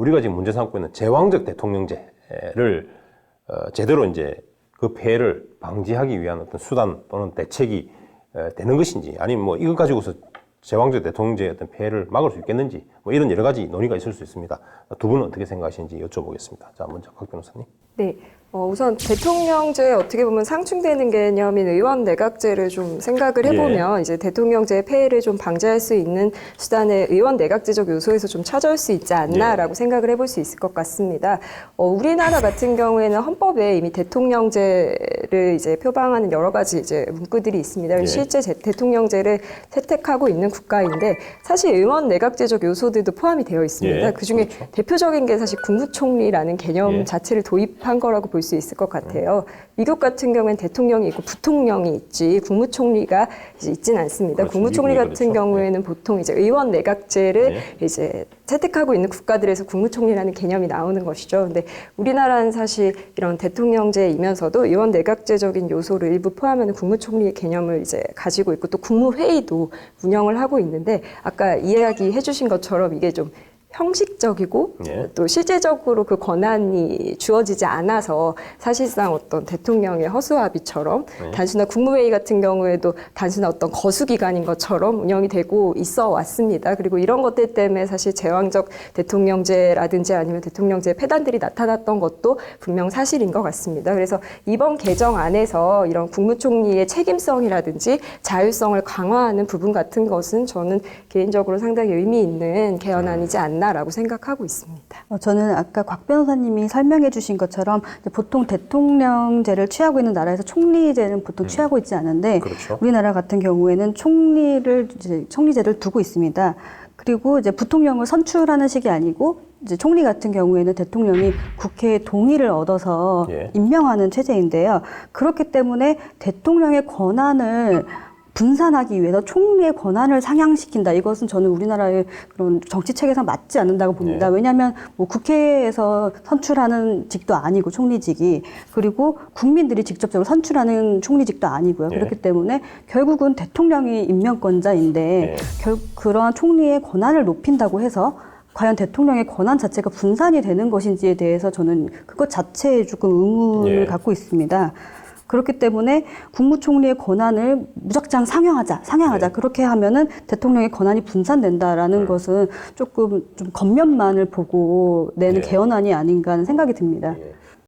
우리가 지금 문제 삼고 있는 제왕적 대통령제를 제대로 이제 그 폐해를 방지하기 위한 어떤 수단 또는 대책이 되는 것인지, 아니면 뭐 이것 가지고서 제왕적 대통령제의 어떤 폐해를 막을 수 있겠는지, 뭐 이런 여러 가지 논의가 있을 수 있습니다. 두 분은 어떻게 생각하시는지 여쭤보겠습니다. 자, 먼저 곽 변호사님. 네. 우선 대통령제에 어떻게 보면 상충되는 개념인 의원 내각제를 좀 생각을 해보면 이제 대통령제의 폐해를 좀 방지할 수 있는 수단의 의원 내각제적 요소에서 좀 찾아올 수 있지 않나라고 생각을 해볼 수 있을 것 같습니다. 우리나라 같은 경우에는 헌법에 이미 대통령제를 이제 표방하는 여러 가지 이제 문구들이 있습니다. 실제 대통령제를 채택하고 있는 국가인데 사실 의원 내각제적 요소들도 포함이 되어 있습니다. 그중에 그렇죠. 대표적인 게 사실 국무총리라는 개념 자체를 도입한 거라고 볼 수 있을 것 같아요. 미국 같은 경우에는 대통령이 있고 부통령이 있지 국무총리가 이제 있지는 않습니다. 그렇죠. 국무총리 같은 그렇죠. 경우에는 보통 이제 의원 내각제를 이제 채택하고 있는 국가들에서 국무총리라는 개념이 나오는 것이죠. 근데 우리나라는 사실 이런 대통령제이면서도 의원 내각제적인 요소를 일부 포함하는 국무총리의 개념을 이제 가지고 있고 또 국무회의도 운영을 하고 있는데 아까 이야기해 주신 것처럼 이게 좀 형식적이고 또 실제적으로 그 권한이 주어지지 않아서 사실상 어떤 대통령의 허수아비처럼 단순한 국무회의 같은 경우에도 단순한 어떤 거수기관인 것처럼 운영이 되고 있어 왔습니다. 그리고 이런 것들 때문에 사실 제왕적 대통령제라든지 아니면 대통령제 폐단들이 나타났던 것도 분명 사실인 것 같습니다. 그래서 이번 개정 안에서 이런 국무총리의 책임성이라든지 자율성을 강화하는 부분 같은 것은 저는 개인적으로 상당히 의미 있는 개헌안이지 않나 라고 생각하고 있습니다. 저는 아까 곽 변호사님이 설명해 주신 것처럼 보통 대통령제를 취하고 있는 나라에서 총리제는 보통 취하고 있지 않은데 그렇죠. 우리나라 같은 경우에는 총리제를 두고 있습니다. 그리고 이제 부통령을 선출하는 식이 아니고 이제 총리 같은 경우에는 대통령이 국회의 동의를 얻어서 임명하는 체제인데요. 그렇기 때문에 대통령의 권한을 분산하기 위해서 총리의 권한을 상향시킨다. 이것은 저는 우리나라의 그런 정치 체계상 맞지 않는다고 봅니다. 왜냐하면 뭐 국회에서 선출하는 직도 아니고 총리직이, 그리고 국민들이 직접적으로 선출하는 총리직도 아니고요. 그렇기 때문에 결국은 대통령이 임명권자인데 그러한 총리의 권한을 높인다고 해서 과연 대통령의 권한 자체가 분산이 되는 것인지에 대해서 저는 그것 자체에 조금 의문을 갖고 있습니다. 그렇기 때문에 국무총리의 권한을 무작정 상향하자. 그렇게 하면은 대통령의 권한이 분산된다라는 것은 조금 좀 겉면만을 보고 내는 개헌안이 아닌가 하는 생각이 듭니다.